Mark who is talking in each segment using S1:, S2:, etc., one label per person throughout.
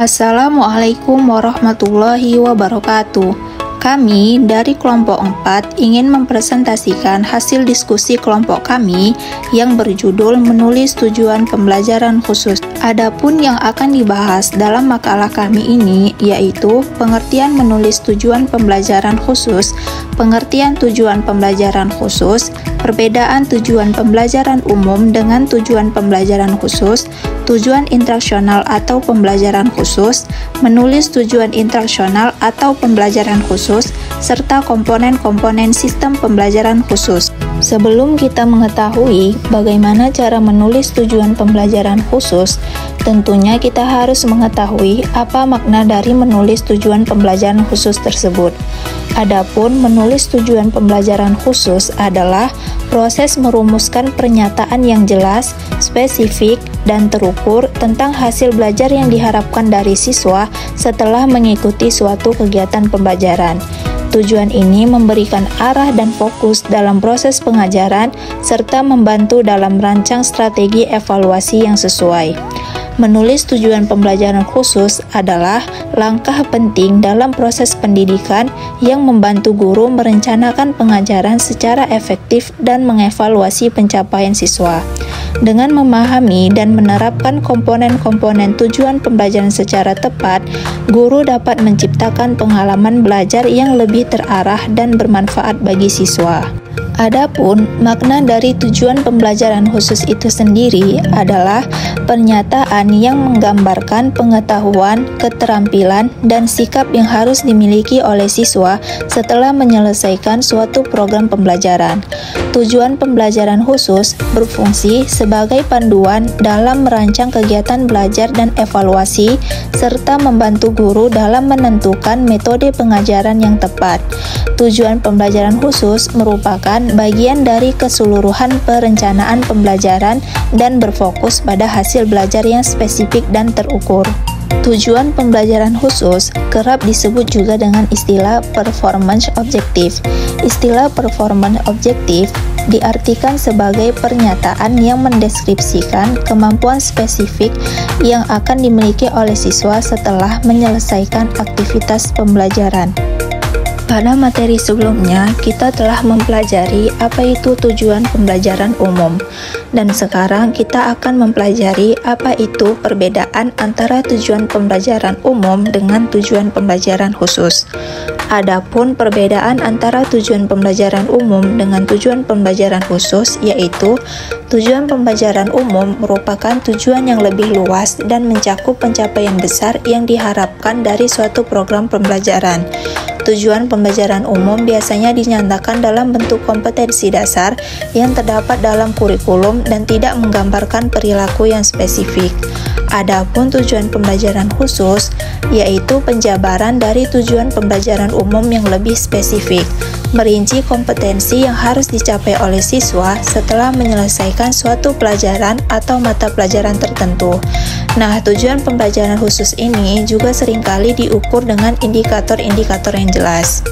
S1: Assalamualaikum warahmatullahi wabarakatuh. Kami dari kelompok 4 ingin mempresentasikan hasil diskusi kelompok kami yang berjudul menulis tujuan pembelajaran khusus. Adapun yang akan dibahas dalam makalah kami ini yaitu pengertian menulis tujuan pembelajaran khusus, pengertian tujuan pembelajaran khusus, perbedaan tujuan pembelajaran umum dengan tujuan pembelajaran khusus, tujuan instruksional atau pembelajaran khusus, menulis tujuan instruksional atau pembelajaran khusus, serta komponen-komponen sistem pembelajaran khusus. Sebelum kita mengetahui bagaimana cara menulis tujuan pembelajaran khusus, tentunya kita harus mengetahui apa makna dari menulis tujuan pembelajaran khusus tersebut. Adapun menulis tujuan pembelajaran khusus adalah proses merumuskan pernyataan yang jelas, spesifik, dan terukur tentang hasil belajar yang diharapkan dari siswa setelah mengikuti suatu kegiatan pembelajaran. Tujuan ini memberikan arah dan fokus dalam proses pengajaran serta membantu dalam merancang strategi evaluasi yang sesuai. Menulis tujuan pembelajaran khusus adalah langkah penting dalam proses pendidikan yang membantu guru merencanakan pengajaran secara efektif dan mengevaluasi pencapaian siswa. Dengan memahami dan menerapkan komponen-komponen tujuan pembelajaran secara tepat, guru dapat menciptakan pengalaman belajar yang lebih terarah dan bermanfaat bagi siswa. Adapun makna dari tujuan pembelajaran khusus itu sendiri adalah pernyataan yang menggambarkan pengetahuan, keterampilan, dan sikap yang harus dimiliki oleh siswa setelah menyelesaikan suatu program pembelajaran. Tujuan pembelajaran khusus berfungsi sebagai panduan dalam merancang kegiatan belajar dan evaluasi, serta membantu guru dalam menentukan metode pengajaran yang tepat. Tujuan pembelajaran khusus merupakan bagian dari keseluruhan perencanaan pembelajaran dan berfokus pada hasil belajar yang spesifik dan terukur. Tujuan pembelajaran khusus kerap disebut juga dengan istilah performance objective. Istilah performance objective diartikan sebagai pernyataan yang mendeskripsikan kemampuan spesifik yang akan dimiliki oleh siswa setelah menyelesaikan aktivitas pembelajaran. Pada materi sebelumnya, kita telah mempelajari apa itu tujuan pembelajaran umum, dan sekarang kita akan mempelajari apa itu perbedaan antara tujuan pembelajaran umum dengan tujuan pembelajaran khusus. Adapun perbedaan antara tujuan pembelajaran umum dengan tujuan pembelajaran khusus yaitu tujuan pembelajaran umum merupakan tujuan yang lebih luas dan mencakup pencapaian besar yang diharapkan dari suatu program pembelajaran. Tujuan pembelajaran umum biasanya dinyatakan dalam bentuk kompetensi dasar yang terdapat dalam kurikulum dan tidak menggambarkan perilaku yang spesifik. Adapun tujuan pembelajaran khusus yaitu penjabaran dari tujuan pembelajaran umum yang lebih spesifik, merinci kompetensi yang harus dicapai oleh siswa setelah menyelesaikan suatu pelajaran atau mata pelajaran tertentu. Nah, tujuan pembelajaran khusus ini juga seringkali diukur dengan indikator-indikator yang jelas.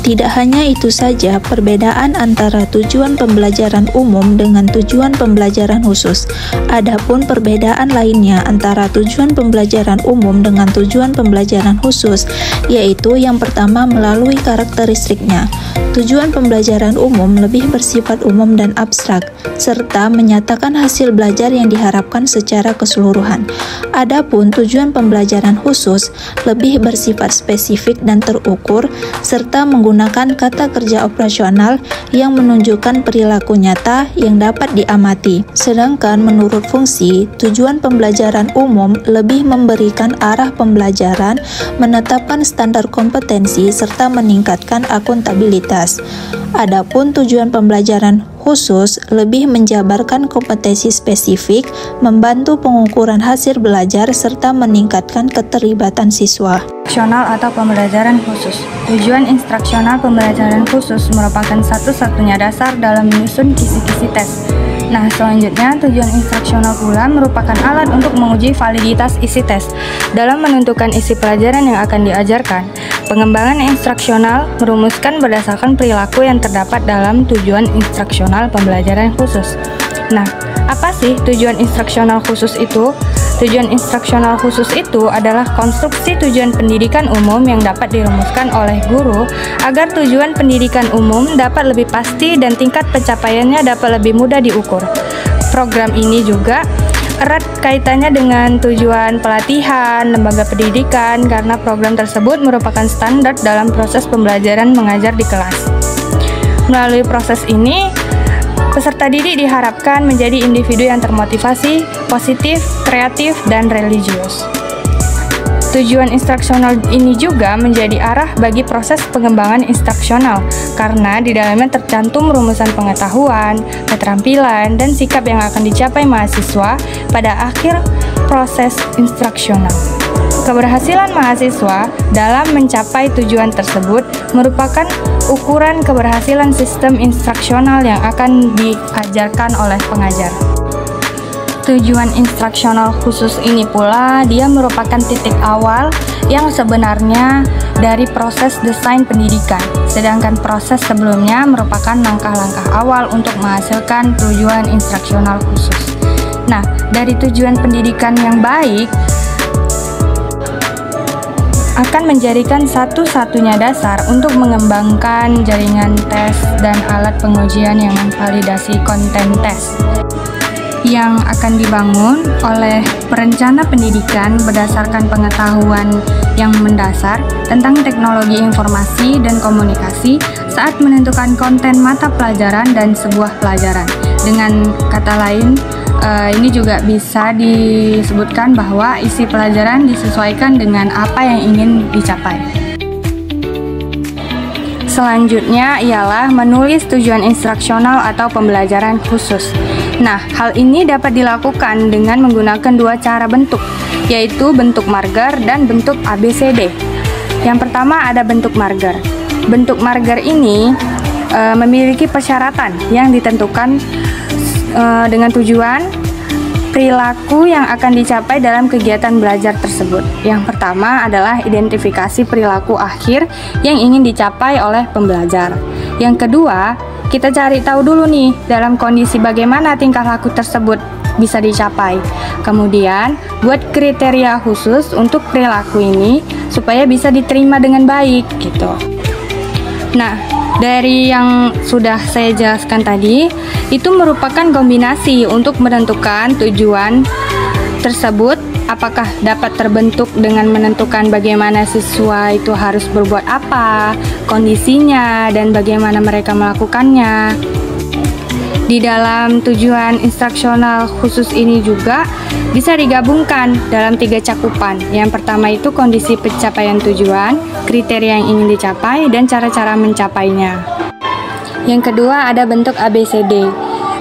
S1: Tidak hanya itu saja perbedaan antara tujuan pembelajaran umum dengan tujuan pembelajaran khusus. Adapun perbedaan lainnya antara tujuan pembelajaran umum dengan tujuan pembelajaran khusus, yaitu yang pertama melalui karakteristiknya. Tujuan pembelajaran umum lebih bersifat umum dan abstrak, serta menyatakan hasil belajar yang diharapkan secara keseluruhan. Adapun tujuan pembelajaran khusus lebih bersifat spesifik dan terukur, serta menggunakan kata kerja operasional yang menunjukkan perilaku nyata yang dapat diamati. Sedangkan menurut fungsi, tujuan pembelajaran umum lebih memberikan arah pembelajaran, menetapkan standar kompetensi, serta meningkatkan akuntabilitas. Adapun tujuan pembelajaran khusus lebih menjabarkan kompetensi spesifik, membantu pengukuran hasil belajar, serta meningkatkan keterlibatan siswa.
S2: Instruksional atau pembelajaran khusus. Tujuan instruksional pembelajaran khusus merupakan satu-satunya dasar dalam menyusun kisi-kisi tes. Nah, selanjutnya tujuan instruksional pula merupakan alat untuk menguji validitas isi tes dalam menentukan isi pelajaran yang akan diajarkan. Pengembangan instruksional merumuskan berdasarkan perilaku yang terdapat dalam tujuan instruksional pembelajaran khusus. Nah, apa sih tujuan instruksional khusus itu? Tujuan instruksional khusus itu adalah konstruksi tujuan pendidikan umum yang dapat dirumuskan oleh guru agar tujuan pendidikan umum dapat lebih pasti dan tingkat pencapaiannya dapat lebih mudah diukur. Program ini juga erat kaitannya dengan tujuan pelatihan lembaga pendidikan karena program tersebut merupakan standar dalam proses pembelajaran mengajar di kelas. Melalui proses ini, peserta didik diharapkan menjadi individu yang termotivasi, positif, kreatif, dan religius. Tujuan instruksional ini juga menjadi arah bagi proses pengembangan instruksional karena di dalamnya tercantum rumusan pengetahuan, keterampilan, dan sikap yang akan dicapai mahasiswa pada akhir proses instruksional. Keberhasilan mahasiswa dalam mencapai tujuan tersebut merupakan ukuran keberhasilan sistem instruksional yang akan diajarkan oleh pengajar. Tujuan instruksional khusus ini pula dia merupakan titik awal yang sebenarnya dari proses desain pendidikan, sedangkan proses sebelumnya merupakan langkah-langkah awal untuk menghasilkan tujuan instruksional khusus. Nah, dari tujuan pendidikan yang baik akan menjadikan satu-satunya dasar untuk mengembangkan jaringan tes dan alat pengujian yang memvalidasi konten tes yang akan dibangun oleh perencana pendidikan berdasarkan pengetahuan yang mendasar tentang teknologi informasi dan komunikasi saat menentukan konten mata pelajaran dan sebuah pelajaran. Dengan kata lain, ini juga bisa disebutkan bahwa isi pelajaran disesuaikan dengan apa yang ingin dicapai. Selanjutnya ialah menulis tujuan instruksional atau pembelajaran khusus. Nah, hal ini dapat dilakukan dengan menggunakan dua cara bentuk, yaitu bentuk marger dan bentuk ABCD. Yang pertama ada bentuk marger. Bentuk marger ini memiliki persyaratan yang ditentukan dengan tujuan perilaku yang akan dicapai dalam kegiatan belajar tersebut. Yang pertama adalah identifikasi perilaku akhir yang ingin dicapai oleh pembelajar. Yang kedua, kita cari tahu dulu nih dalam kondisi bagaimana tingkah laku tersebut bisa dicapai. Kemudian, buat kriteria khusus untuk perilaku ini supaya bisa diterima dengan baik gitu. Nah, dari yang sudah saya jelaskan tadi, itu merupakan kombinasi untuk menentukan tujuan tersebut apakah dapat terbentuk dengan menentukan bagaimana siswa itu harus berbuat apa, kondisinya, dan bagaimana mereka melakukannya. Di dalam tujuan instruksional khusus ini juga bisa digabungkan dalam 3 cakupan. Yang pertama itu kondisi pencapaian tujuan, kriteria yang ingin dicapai, dan cara-cara mencapainya. Yang kedua ada bentuk ABCD.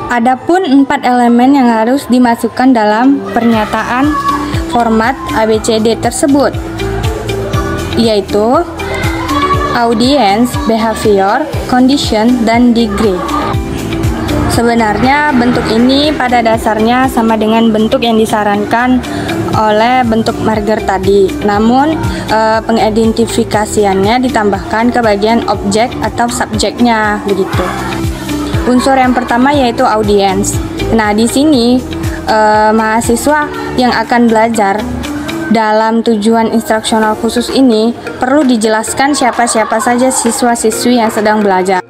S2: Adapun 4 elemen yang harus dimasukkan dalam pernyataan format ABCD tersebut, yaitu audience, behavior, condition, dan degree. Sebenarnya bentuk ini pada dasarnya sama dengan bentuk yang disarankan oleh bentuk marger tadi, namun pengidentifikasiannya ditambahkan ke bagian objek atau subjeknya begitu. Unsur yang pertama yaitu audience. Nah, di sini mahasiswa yang akan belajar dalam tujuan instruksional khusus ini perlu dijelaskan siapa-siapa saja siswa-siswi yang sedang belajar.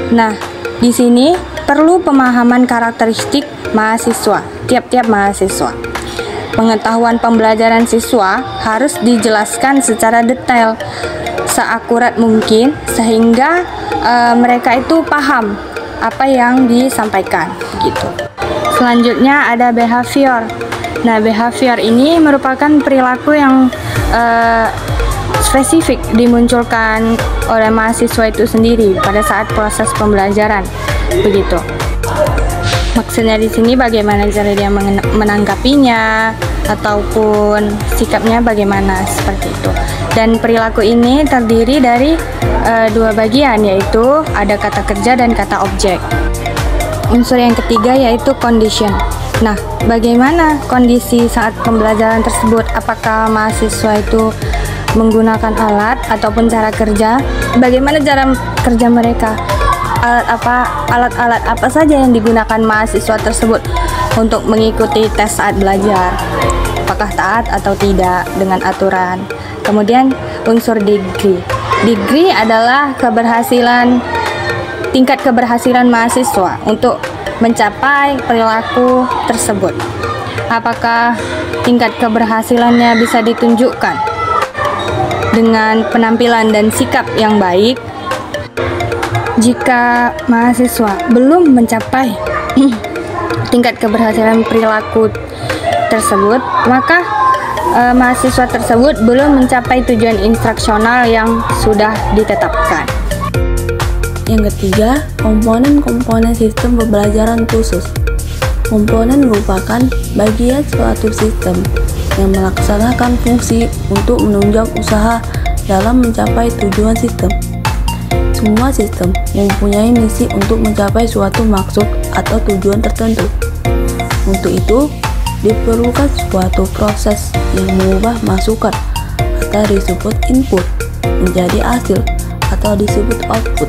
S2: Nah, di sini perlu pemahaman karakteristik mahasiswa, tiap-tiap mahasiswa. Pengetahuan pembelajaran siswa harus dijelaskan secara detail, seakurat mungkin, sehingga mereka itu paham apa yang disampaikan gitu. Selanjutnya ada behavior. Nah, behavior ini merupakan perilaku yang spesifik dimunculkan oleh mahasiswa itu sendiri pada saat proses pembelajaran, begitu. Maksudnya di sini bagaimana cara dia menanggapinya ataupun sikapnya bagaimana seperti itu. Dan perilaku ini terdiri dari 2 bagian, yaitu ada kata kerja dan kata objek. Unsur yang ketiga yaitu condition. Nah, bagaimana kondisi saat pembelajaran tersebut? Apakah mahasiswa itu menggunakan alat ataupun cara kerja? Bagaimana cara kerja mereka? Alat-alat apa saja yang digunakan mahasiswa tersebut? untuk mengikuti tes saat belajar, apakah taat atau tidak dengan aturan. Kemudian unsur degree. Degree adalah tingkat keberhasilan mahasiswa untuk mencapai perilaku tersebut. Apakah tingkat keberhasilannya bisa ditunjukkan dengan penampilan dan sikap yang baik? Jika mahasiswa belum mencapai tingkat keberhasilan perilaku tersebut, maka mahasiswa tersebut belum mencapai tujuan instruksional yang sudah ditetapkan.
S3: Yang ketiga, komponen-komponen sistem pembelajaran khusus. Komponen merupakan bagian suatu sistem yang melaksanakan fungsi untuk menunjang usaha dalam mencapai tujuan sistem. Semua sistem mempunyai misi untuk mencapai suatu maksud atau tujuan tertentu. Untuk itu, diperlukan suatu proses yang mengubah masukan atau disebut input menjadi hasil atau disebut output.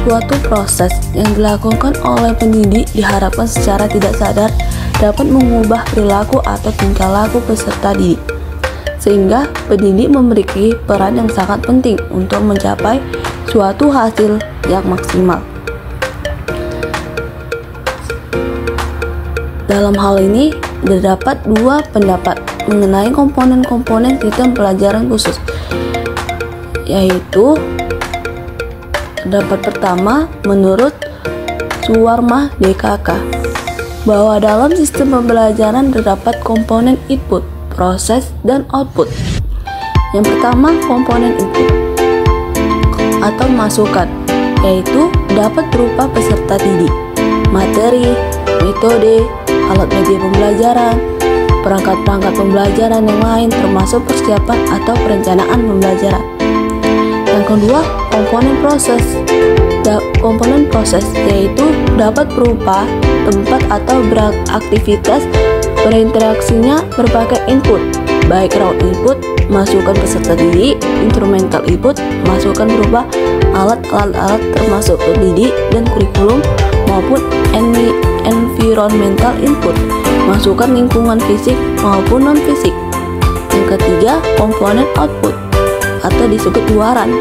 S3: Suatu proses yang dilakukan oleh pendidik diharapkan secara tidak sadar dapat mengubah perilaku atau tingkah laku peserta didik, sehingga pendidik memiliki peran yang sangat penting untuk mencapai suatu hasil yang maksimal. Dalam hal ini, terdapat dua pendapat mengenai komponen-komponen sistem pelajaran khusus, yaitu pendapat pertama menurut Suwarmah DKK bahwa dalam sistem pembelajaran terdapat komponen input, proses, dan output. Yang pertama, komponen input atau masukan, yaitu dapat berupa peserta didik, materi, metode, alat media pembelajaran, perangkat-perangkat pembelajaran yang lain termasuk persiapan atau perencanaan pembelajaran. Yang kedua, komponen proses. Komponen proses yaitu dapat berupa tempat atau beraktivitas berinteraksinya berbagai input, baik raw input, masukan peserta didik, instrumental input, masukan berupa alat-alat termasuk pendidik dan kurikulum, maupun environmental input, masukan lingkungan fisik maupun non-fisik. Yang ketiga, komponen output atau disebut luaran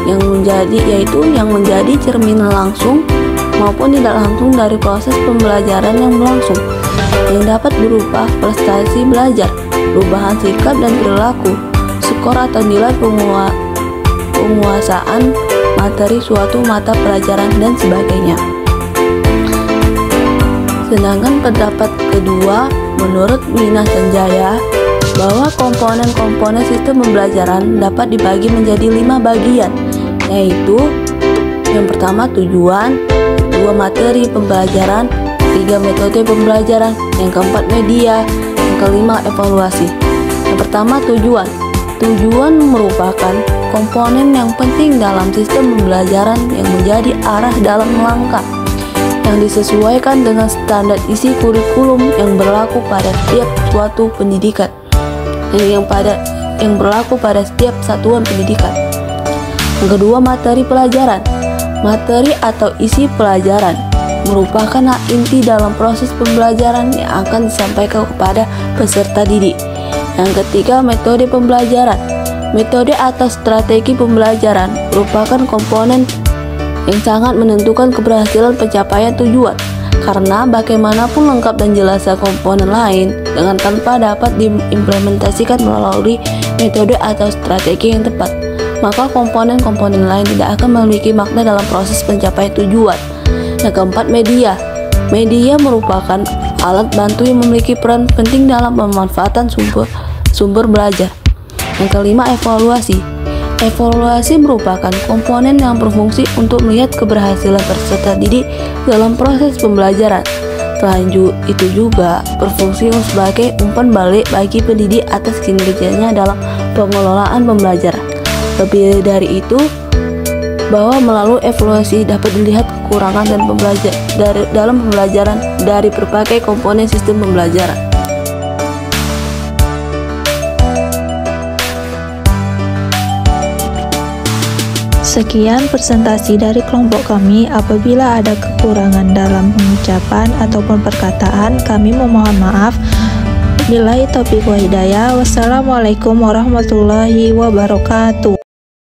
S3: yang menjadi cerminan langsung maupun tidak langsung dari proses pembelajaran yang berlangsung, yang dapat berupa prestasi belajar, perubahan sikap dan perilaku, skor atau nilai penguasaan materi suatu mata pelajaran dan sebagainya. Sedangkan pendapat kedua menurut Mina Sanjaya bahwa komponen-komponen sistem pembelajaran dapat dibagi menjadi 5 bagian, yaitu yang pertama tujuan, 2 materi pembelajaran, 3 metode pembelajaran, yang keempat media, yang kelima evaluasi. Yang pertama tujuan. Tujuan merupakan komponen yang penting dalam sistem pembelajaran yang menjadi arah dalam langkah yang disesuaikan dengan standar isi kurikulum yang berlaku pada setiap suatu pendidikan yang berlaku pada setiap satuan pendidikan. Yang kedua, materi pelajaran. Materi atau isi pelajaran merupakan hak inti dalam proses pembelajaran yang akan disampaikan kepada peserta didik. Yang ketiga, metode pembelajaran. Metode atau strategi pembelajaran merupakan komponen yang sangat menentukan keberhasilan pencapaian tujuan, karena bagaimanapun lengkap dan jelasnya komponen lain dengan tanpa dapat diimplementasikan melalui metode atau strategi yang tepat, maka komponen-komponen lain tidak akan memiliki makna dalam proses pencapaian tujuan. Yang keempat, media. Media merupakan alat bantu yang memiliki peran penting dalam pemanfaatan sumber belajar. Yang kelima, evaluasi. Evaluasi merupakan komponen yang berfungsi untuk melihat keberhasilan peserta didik dalam proses pembelajaran. Selain itu juga berfungsi sebagai umpan balik bagi pendidik atas kinerjanya dalam pengelolaan pembelajaran. Lebih dari itu, bahwa melalui evaluasi dapat dilihat kekurangan dan dalam pembelajaran dari berbagai komponen sistem pembelajaran.
S1: Sekian presentasi dari kelompok kami. Apabila ada kekurangan dalam pengucapan ataupun perkataan, kami memohon maaf. Billahi taufiq wa hidayah. Wassalamualaikum warahmatullahi wabarakatuh.